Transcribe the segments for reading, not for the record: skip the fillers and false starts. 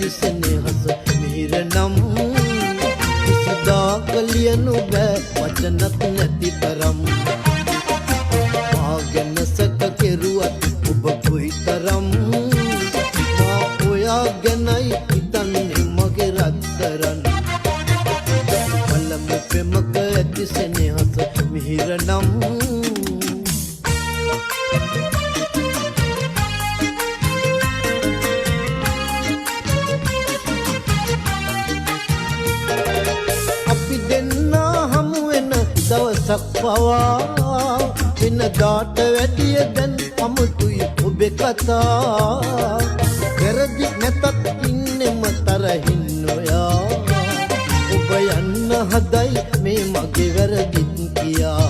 ඇති සෙනෙහස මිහිර නම් කිසිදාක ලියනු බෑ වචනත් නැති තරම් මා ගැන සැක කෙරුවත් ඔබ කොයිතරම් මා ඔයා ගැනයි හිතන්නේ මගේ රත්තරන් පළමු පෙමක ඇති සෙනෙහස මිහිර නම් දවසක් පවා වෙනදාට වැඩිය දැන් අමුතුයි ඔබේ කතා වැරදි නැතත් ඉන්නෙම තරහින් නොයා ඔබ යන්න හදයි මේ මගේ වැරදිත් කියා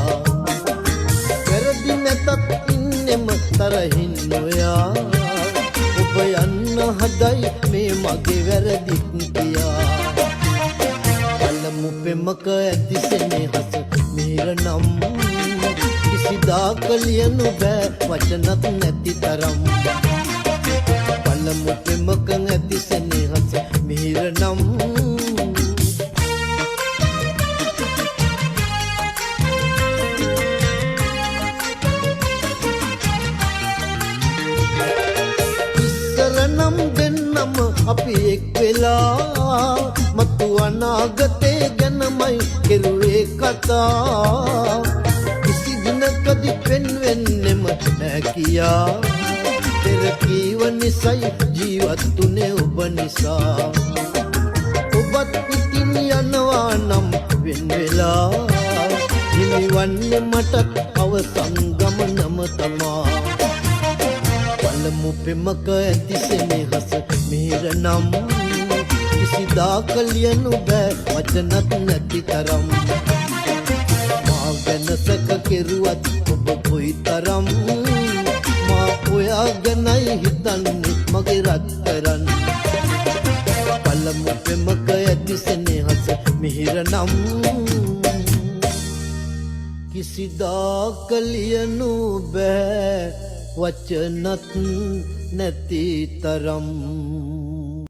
වැරදි නැතත් ඉන්නෙම තරහින් නොයා ඔබ යන්න හදයි මේ මගේ වැරදිත් කියා පළමු පෙමක ඇති සෙනෙහස මිහිර නම් කිසිදාක ලියනු බෑ වචනත් නැති තරම් පළමු පෙමක ඇති සෙනෙහස මිහිර නම් ඉස්සර නම් දෙන්නම අපි එක් වෙලා මතු අනාගතේ ගැනමයි කෙරුවේ කතා කිසි දිනකදී පෙන්වෙන්නෙම නෑ කියා පෙර කීව නිසයි ජීවත් වුනේ ඔබ නිසා ඔබත් ඉතින් යනවා නම් වෙන වෙලා හිමිවන්නේ මටත් අවසන් ගමනම තමා පළමු පෙමක ඇති සෙනෙහස මිහිර නම් කිසිදාක ලියනු බෑ වචනත් නැති තරම් මා ගැන සැක කෙරුවත් ඔබ කොයිතරම් මා ඔයා ගැනයි හිතන්නේ මගේ රත්තරන් පළමු පෙමක ඇති සෙනෙහස මිහිර නම් කිසිදාක ලියනු බෑ වචනත් නැති තරම්